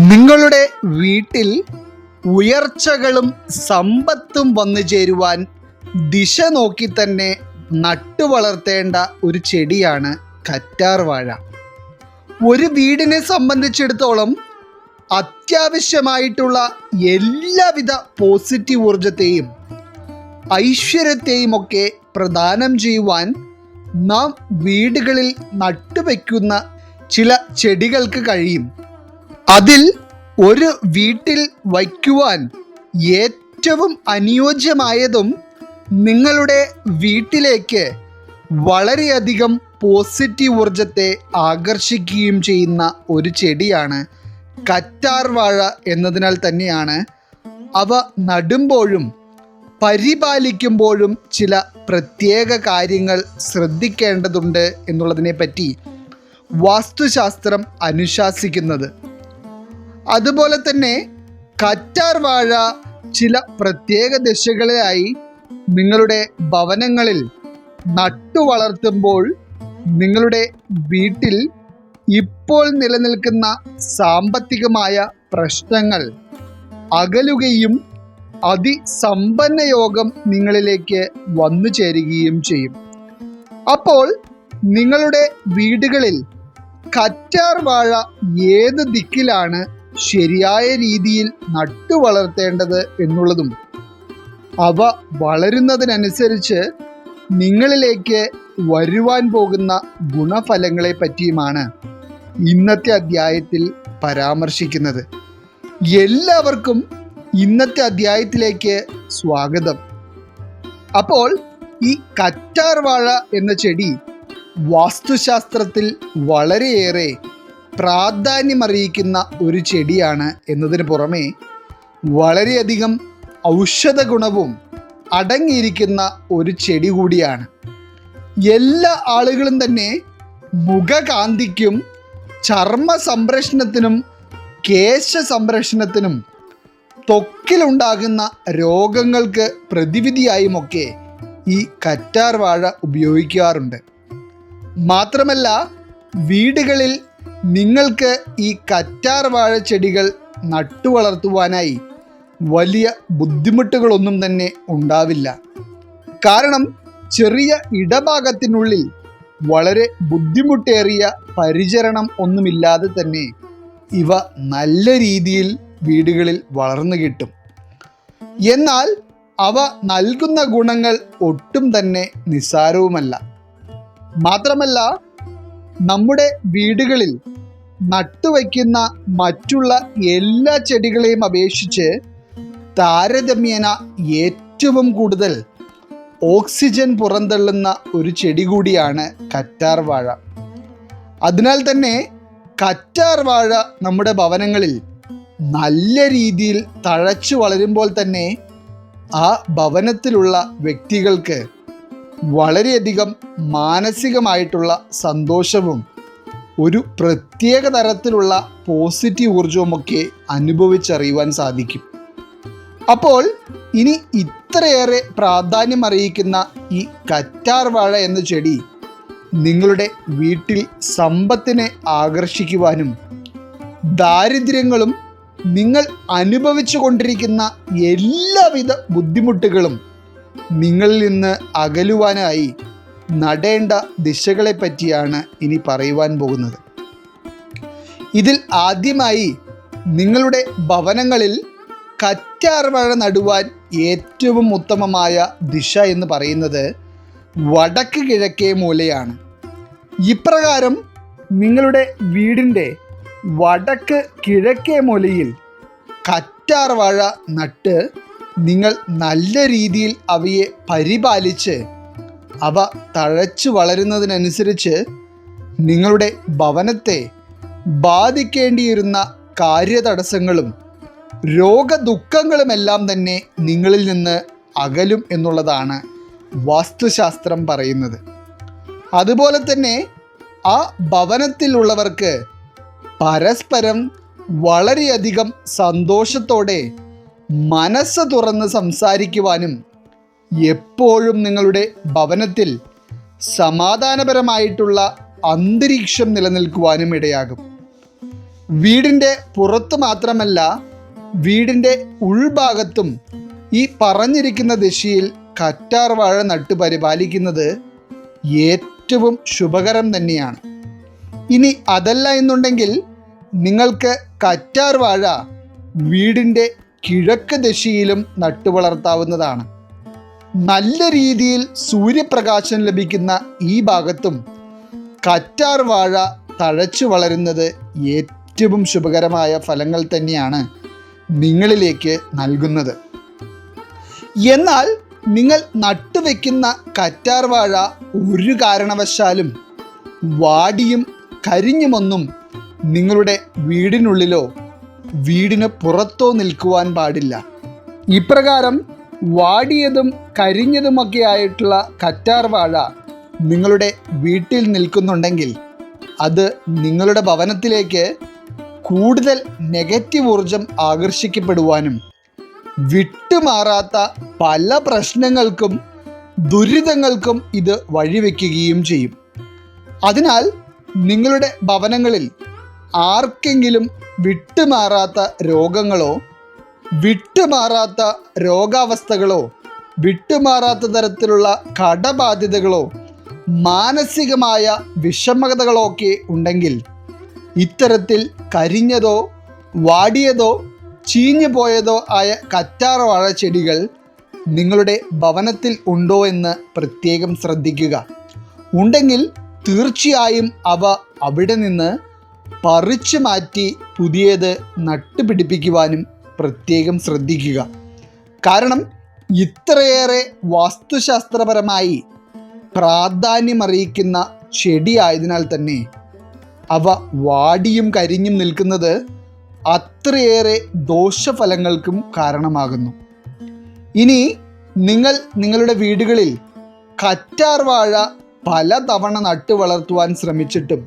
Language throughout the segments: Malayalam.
നിങ്ങളുടെ വീട്ടിൽ ഉയർച്ചകളും സമ്പത്തും വന്നു ചേരുവാൻ ദിശ നോക്കി തന്നെ നട്ടു വളർത്തേണ്ട ഒരു ചെടിയാണ് കറ്റാർ വാഴ. ഒരു വീടിനെ സംബന്ധിച്ചിടത്തോളം അത്യാവശ്യമായിട്ടുള്ള എല്ലാവിധ പോസിറ്റീവ് ഊർജത്തെയും ഐശ്വര്യത്തെയും ഒക്കെ പ്രദാനം ചെയ്യുവാൻ നാം വീടുകളിൽ നട്ടുവെക്കുന്ന ചില ചെടികൾക്ക് കഴിയും. അതിൽ ഒരു വീട്ടിൽ വയ്ക്കുവാൻ ഏറ്റവും അനുയോജ്യമായതും നിങ്ങളുടെ വീട്ടിലേക്ക് വളരെയധികം പോസിറ്റീവ് ഊർജത്തെ ആകർഷിക്കുകയും ചെയ്യുന്ന ഒരു ചെടിയാണ് കറ്റാർ വാഴ എന്നതിനാൽ തന്നെയാണ് അവ നടുമ്പോഴും പരിപാലിക്കുമ്പോഴും ചില പ്രത്യേക കാര്യങ്ങൾ ശ്രദ്ധിക്കേണ്ടതുണ്ട് എന്നുള്ളതിനെപ്പറ്റി വാസ്തുശാസ്ത്രം അനുശാസിക്കുന്നത്. അതുപോലെ തന്നെ കറ്റാർ വാഴ ചില പ്രത്യേക ദിശകളിലായി നിങ്ങളുടെ ഭവനങ്ങളിൽ നട്ടു വളർത്തുമ്പോൾ നിങ്ങളുടെ വീട്ടിൽ ഇപ്പോൾ നിലനിൽക്കുന്ന സാമ്പത്തികമായ പ്രശ്നങ്ങൾ അകലുകയും അതിസമ്പന്ന യോഗം നിങ്ങളിലേക്ക് വന്നു ചേരുകയും ചെയ്യും. അപ്പോൾ നിങ്ങളുടെ വീടുകളിൽ കറ്റാർ വാഴ ഏത് ദിക്കിലാണ് ശരിയായ രീതിയിൽ നട്ടു വളർത്തേണ്ടത് എന്നുള്ളതും അവ വളരുന്നതിനനുസരിച്ച് നിങ്ങളിലേക്ക് വരുവാൻ പോകുന്ന ഗുണഫലങ്ങളെ പറ്റിയുമാണ് ഇന്നത്തെ അധ്യായത്തിൽ പരാമർശിക്കുന്നത്. എല്ലാവർക്കും ഇന്നത്തെ അധ്യായത്തിലേക്ക് സ്വാഗതം. അപ്പോൾ ഈ കറ്റാർ വാഴ എന്ന ചെടി വാസ്തുശാസ്ത്രത്തിൽ വളരെയേറെ പ്രാധാന്യമറിയിക്കുന്ന ഒരു ചെടിയാണ് എന്നതിന് പുറമെ വളരെയധികം ഔഷധ ഗുണവും അടങ്ങിയിരിക്കുന്ന ഒരു ചെടി കൂടിയാണ്. എല്ലാ ആളുകളും തന്നെ മുഖകാന്തിക്കും ചർമ്മ സംരക്ഷണത്തിനും കേശ സംരക്ഷണത്തിനും ത്വക്കിലുണ്ടാകുന്ന രോഗങ്ങൾക്ക് പ്രതിവിധിയായുമൊക്കെ ഈ കറ്റാർ വാഴ ഉപയോഗിക്കാറുണ്ട്. മാത്രമല്ല, വീടുകളിൽ നിങ്ങൾക്ക് ഈ കറ്റാർ വാഴ ചെടികൾ നട്ടു വളർത്തുവാനായി വലിയ ബുദ്ധിമുട്ടുകളൊന്നും തന്നെ ഉണ്ടാവില്ല. കാരണം ചെറിയ ഇടഭാഗത്തിനുള്ളിൽ വളരെ ബുദ്ധിമുട്ടേറിയ പരിചരണം ഒന്നുമില്ലാതെ തന്നെ ഇവ നല്ല രീതിയിൽ വീടുകളിൽ വളർന്നു കിട്ടും. എന്നാൽ അവ നൽകുന്ന ഗുണങ്ങൾ ഒട്ടും തന്നെ നിസ്സാരവുമല്ല. മാത്രമല്ല, നമ്മുടെ വീടുകളിൽ നട്ടുവയ്ക്കുന്ന മറ്റുള്ള എല്ലാ ചെടികളെയും അപേക്ഷിച്ച് താരതമ്യേന ഏറ്റവും കൂടുതൽ ഓക്സിജൻ പുറന്തള്ളുന്ന ഒരു ചെടി കൂടിയാണ് കറ്റാർ വാഴ. അതിനാൽ തന്നെ കറ്റാർ വാഴ നമ്മുടെ ഭവനങ്ങളിൽ നല്ല രീതിയിൽ തഴച്ചു വളരുമ്പോൾ തന്നെ ആ ഭവനത്തിലുള്ള വ്യക്തികൾക്ക് വളരെയധികം മാനസികമായിട്ടുള്ള സന്തോഷവും ഒരു പ്രത്യേക തരത്തിലുള്ള പോസിറ്റീവ് ഊർജവുമൊക്കെ അനുഭവിച്ചറിയുവാൻ സാധിക്കും. അപ്പോൾ ഇനി ഇത്രയേറെ പ്രാധാന്യം അറിയിക്കുന്ന ഈ കറ്റാർ വാഴ എന്ന ചെടി നിങ്ങളുടെ വീട്ടിൽ സമ്പത്തിനെ ആകർഷിക്കുവാനും ദാരിദ്ര്യങ്ങളും നിങ്ങൾ അനുഭവിച്ചു കൊണ്ടിരിക്കുന്ന എല്ലാവിധ ബുദ്ധിമുട്ടുകളും നിങ്ങളിൽ നിന്ന് അകലുവാനായി നടേണ്ട ദിശകളെ പറ്റിയാണ് ഇനി പറയുവാൻ പോകുന്നത്. ഇതിൽ ആദ്യമായി നിങ്ങളുടെ ഭവനങ്ങളിൽ കറ്റാർ വാഴ നടുവാൻ ഏറ്റവും ഉത്തമമായ ദിശ എന്ന് പറയുന്നത് വടക്ക് കിഴക്കേ മൂലയാണ്. ഇപ്രകാരം നിങ്ങളുടെ വീടിൻ്റെ വടക്ക് കിഴക്കേ മൂലയിൽ കറ്റാർ വാഴ നട്ട് നിങ്ങൾ നല്ല രീതിയിൽ അവയെ പരിപാലിച്ച് അവ തഴച്ചു വളരുന്നതിനനുസരിച്ച് നിങ്ങളുടെ ഭവനത്തെ ബാധിക്കേണ്ടിയിരുന്ന കാര്യതടസ്സങ്ങളും രോഗദുഃഖങ്ങളുമെല്ലാം തന്നെ നിങ്ങളിൽ നിന്ന് അകലും എന്നുള്ളതാണ് വാസ്തുശാസ്ത്രം പറയുന്നത്. അതുപോലെ തന്നെ ആ ഭവനത്തിലുള്ളവർക്ക് പരസ്പരം വളരെയധികം സന്തോഷത്തോടെ മനസ്സ് തുറന്ന് സംസാരിക്കുവാനും എപ്പോഴും നിങ്ങളുടെ ഭവനത്തിൽ സമാധാനപരമായിട്ടുള്ള അന്തരീക്ഷം നിലനിൽക്കുവാനും ഇടയാകും. വീടിൻ്റെ പുറത്ത് മാത്രമല്ല, വീടിൻ്റെ ഉൾഭാഗത്തും ഈ പറഞ്ഞിരിക്കുന്ന ദിശയിൽ കറ്റാർ വാഴ നട്ടു പരിപാലിക്കുന്നത് ഏറ്റവും ശുഭകരം തന്നെയാണ്. ഇനി അതല്ല എന്നുണ്ടെങ്കിൽ നിങ്ങൾക്ക് കറ്റാർ വാഴ വീടിൻ്റെ കിഴക്ക് ദിശയിലും നട്ടു വളർത്താവുന്നതാണ്. നല്ല രീതിയിൽ സൂര്യപ്രകാശം ലഭിക്കുന്ന ഈ ഭാഗത്തും കറ്റാർ വാഴ തഴച്ചു വളരുന്നത് ഏറ്റവും ശുഭകരമായ ഫലങ്ങൾ തന്നെയാണ് നിങ്ങളിലേക്ക് നൽകുന്നത്. എന്നാൽ നിങ്ങൾ നട്ടുവെക്കുന്ന കറ്റാർ വാഴ ഒരു കാരണവശാലും വാടിയും കരിഞ്ഞുമൊന്നും നിങ്ങളുടെ വീടിനുള്ളിലോ വീടിന് പുറത്തോ നിൽക്കുവാൻ പാടില്ല. ഇപ്രകാരം വാടിയതും കരിഞ്ഞതുമൊക്കെ ആയിട്ടുള്ള കറ്റാർ വാഴ നിങ്ങളുടെ വീട്ടിൽ നിൽക്കുന്നുണ്ടെങ്കിൽ അത് നിങ്ങളുടെ ഭവനത്തിലേക്ക് കൂടുതൽ നെഗറ്റീവ് ഊർജം ആകർഷിക്കപ്പെടുവാനും വിട്ടുമാറാത്ത പല പ്രശ്നങ്ങൾക്കും ദുരിതങ്ങൾക്കും ഇത് വഴിവെക്കുകയും ചെയ്യും. അതിനാൽ നിങ്ങളുടെ ഭവനങ്ങളിൽ ആർക്കെങ്കിലും വിട്ടുമാറാത്ത രോഗങ്ങളോ വിട്ടുമാറാത്ത രോഗാവസ്ഥകളോ വിട്ടുമാറാത്ത തരത്തിലുള്ള കടബാധ്യതകളോ മാനസികമായ വിഷമതകളോ ഒക്കെ ഉണ്ടെങ്കിൽ ഇത്തരത്തിൽ കരിഞ്ഞതോ വാടിയതോ ചീഞ്ഞു പോയതോ ആയ കറ്റാർ വാഴ ചെടികൾ നിങ്ങളുടെ ഭവനത്തിൽ ഉണ്ടോ എന്ന് പ്രത്യേകം ശ്രദ്ധിക്കുക. ഉണ്ടെങ്കിൽ തീർച്ചയായും അവ അവിടെ നിന്ന് പറിച്ചു മാറ്റി പുതിയത് നട്ടുപിടിപ്പിക്കുവാനും പ്രത്യേകം ശ്രദ്ധിക്കുക. കാരണം ഇത്രയേറെ വാസ്തുശാസ്ത്രപരമായി പ്രാധാന്യമറിയിക്കുന്ന ചെടിയായതിനാൽ തന്നെ അവ വാടിയും കരിഞ്ഞും നിൽക്കുന്നത് അത്രയേറെ ദോഷഫലങ്ങൾക്കും കാരണമാകുന്നു. ഇനി നിങ്ങൾ നിങ്ങളുടെ വീടുകളിൽ കറ്റാർ വാഴ പലതവണ നട്ടു വളർത്തുവാൻ ശ്രമിച്ചിട്ടും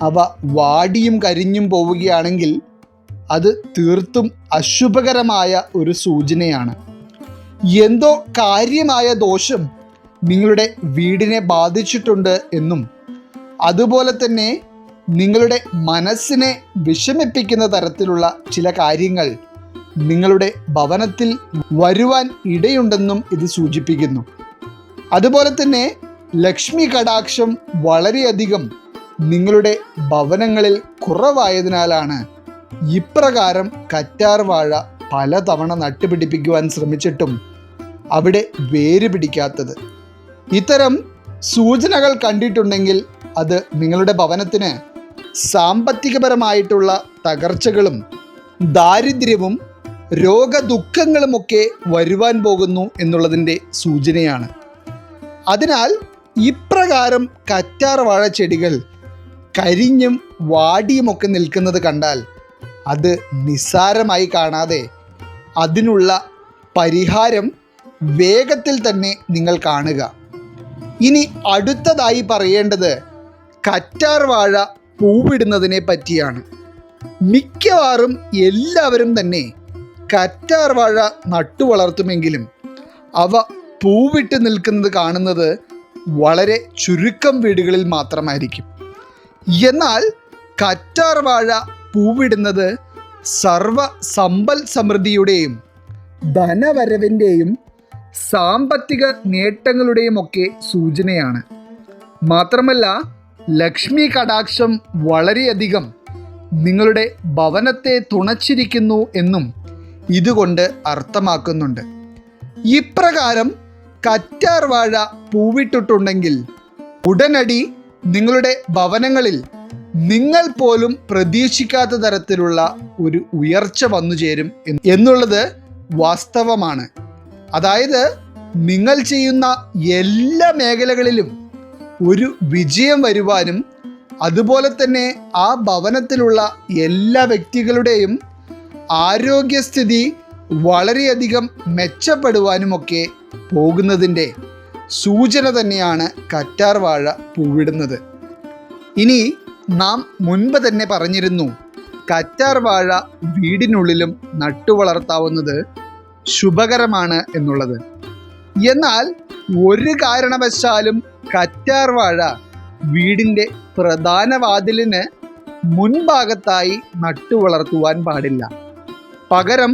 അവ വാടിയും കരിഞ്ഞും പോവുകയാണെങ്കിൽ അത് തീർത്തും അശുഭകരമായ ഒരു സൂചനയാണ്. എന്തോ കാര്യമായ ദോഷം നിങ്ങളുടെ വീടിനെ ബാധിച്ചിട്ടുണ്ട് എന്നും അതുപോലെ തന്നെ നിങ്ങളുടെ മനസ്സിനെ വിഷമിപ്പിക്കുന്ന തരത്തിലുള്ള ചില കാര്യങ്ങൾ നിങ്ങളുടെ ഭവനത്തിൽ വരുവാൻ ഇടയുണ്ടെന്നും ഇത് സൂചിപ്പിക്കുന്നു. അതുപോലെ തന്നെ ലക്ഷ്മി കടാക്ഷം വളരെയധികം നിങ്ങളുടെ ഭവനങ്ങളിൽ കുറവായതിനാലാണ് ഇപ്രകാരം കറ്റാർ വാഴ പലതവണ നട്ടുപിടിപ്പിക്കുവാൻ ശ്രമിച്ചിട്ടും അവിടെ വേര് പിടിക്കാത്തത്. ഇത്തരം സൂചനകൾ കണ്ടിട്ടുണ്ടെങ്കിൽ അത് നിങ്ങളുടെ ഭവനത്തിന് സാമ്പത്തികപരമായിട്ടുള്ള തകർച്ചകളും ദാരിദ്ര്യവും രോഗദുഃഖങ്ങളുമൊക്കെ വരുവാൻ പോകുന്നു എന്നുള്ളതിൻ്റെ സൂചനയാണ്. അതിനാൽ ഇപ്രകാരം കറ്റാർ വാഴ ചെടികൾ കരിഞ്ഞും വാടിയുമൊക്കെ നിൽക്കുന്നത് കണ്ടാൽ അത് നിസ്സാരമായി കാണാതെ അതിനുള്ള പരിഹാരം വേഗത്തിൽ തന്നെ നിങ്ങൾ കാണുക. ഇനി അടുത്തതായി പറയേണ്ടത് കറ്റാർ വാഴ പൂവിടുന്നതിനെ പറ്റിയാണ്. മിക്കവാറും എല്ലാവരും തന്നെ കറ്റാർ വാഴ നട്ടു വളർത്തുമെങ്കിലും അവ പൂവിട്ട് നിൽക്കുന്നത് കാണുന്നത് വളരെ ചുരുക്കം വീടുകളിൽ മാത്രമായിരിക്കും. എന്നാൽ കറ്റാർ വാഴ പൂവിടുന്നത് സർവ സമ്പൽ സമൃദ്ധിയുടെയും ധനവരവിൻ്റെയും സാമ്പത്തിക നേട്ടങ്ങളുടെയും ഒക്കെ സൂചനയാണ്. മാത്രമല്ല ലക്ഷ്മി കടാക്ഷം വളരെയധികം നിങ്ങളുടെ ഭവനത്തെ തുണച്ചിരിക്കുന്നു എന്നും ഇതുകൊണ്ട് അർത്ഥമാക്കുന്നുണ്ട്. ഇപ്രകാരം കറ്റാർ വാഴ പൂവിട്ടിട്ടുണ്ടെങ്കിൽ ഉടനടി നിങ്ങളുടെ ഭവനങ്ങളിൽ നിങ്ങൾ പോലും പ്രതീക്ഷിക്കാത്ത തരത്തിലുള്ള ഒരു ഉയർച്ച വന്നു ചേരും എന്നുള്ളത് വാസ്തവമാണ്. അതായത് നിങ്ങൾ ചെയ്യുന്ന എല്ലാ മേഖലകളിലും ഒരു വിജയം വരുവാനും അതുപോലെ തന്നെ ആ ഭവനത്തിലുള്ള എല്ലാ വ്യക്തികളുടെയും ആരോഗ്യസ്ഥിതി വളരെയധികം മെച്ചപ്പെടുവാനുമൊക്കെ പോകുന്നതിൻ്റെ സൂചന തന്നെയാണ് കറ്റാർ വാഴ പൂവിടുന്നത്. ഇനി നാം മുൻപ് തന്നെ പറഞ്ഞിരുന്നു കറ്റാർ വാഴ വീടിനുള്ളിലും നട്ടുവളർത്താവുന്നത് ശുഭകരമാണ് എന്നുള്ളത്. എന്നാൽ ഒരു കാരണവശാലും കറ്റാർ വാഴ വീടിൻ്റെ പ്രധാന വാതിലിന് മുൻഭാഗത്തായി നട്ടുവളർത്തുവാൻ പാടില്ല. പകരം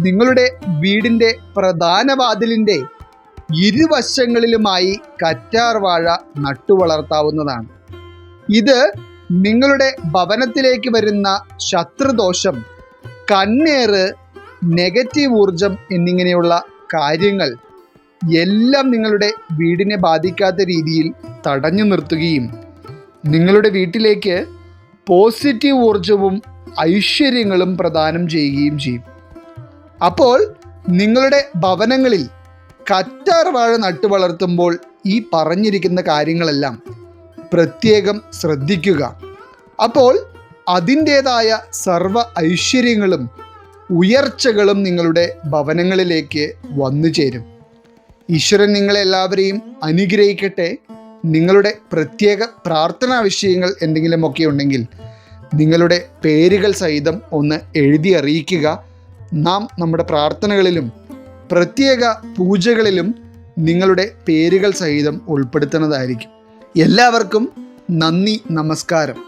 നിങ്ങളുടെ വീടിൻ്റെ പ്രധാന വാതിലിൻ്റെ ഇരുവശങ്ങളിലുമായി കറ്റാർ വാഴ നട്ടുവളർത്താവുന്നതാണ്. ഇത് നിങ്ങളുടെ ഭവനത്തിലേക്ക് വരുന്ന ശത്രുദോഷം, കണ്ണേറ്, നെഗറ്റീവ് ഊർജം എന്നിങ്ങനെയുള്ള കാര്യങ്ങൾ എല്ലാം നിങ്ങളുടെ വീടിനെ ബാധിക്കാത്ത രീതിയിൽ തടഞ്ഞു നിർത്തുകയും നിങ്ങളുടെ വീട്ടിലേക്ക് പോസിറ്റീവ് ഊർജവും ഐശ്വര്യങ്ങളും പ്രദാനം ചെയ്യുകയും ചെയ്യും. അപ്പോൾ നിങ്ങളുടെ ഭവനങ്ങളിൽ കറ്റാർ വാഴ നട്ടുവളർത്തുമ്പോൾ ഈ പറഞ്ഞിരിക്കുന്ന കാര്യങ്ങളെല്ലാം പ്രത്യേകം ശ്രദ്ധിക്കുക. അപ്പോൾ അതിൻ്റേതായ സർവ്വ ഐശ്വര്യങ്ങളും ഉയർച്ചകളും നിങ്ങളുടെ ഭവനങ്ങളിലേക്ക് വന്നു ചേരും. ഈശ്വരൻ നിങ്ങളെല്ലാവരെയും അനുഗ്രഹിക്കട്ടെ. നിങ്ങളുടെ പ്രത്യേക പ്രാർത്ഥനാ വിഷയങ്ങൾ എന്തെങ്കിലുമൊക്കെ ഉണ്ടെങ്കിൽ നിങ്ങളുടെ പേരുകൾ സഹിതം ഒന്ന് എഴുതി അറിയിക്കുക. നാം നമ്മുടെ പ്രാർത്ഥനകളിലും പ്രത്യേക പൂജകളിലും നിങ്ങളുടെ പേരുകൾ സഹിതം ഉൾപ്പെടുത്തുന്നതായിരിക്കും. എല്ലാവർക്കും നന്ദി, നമസ്കാരം.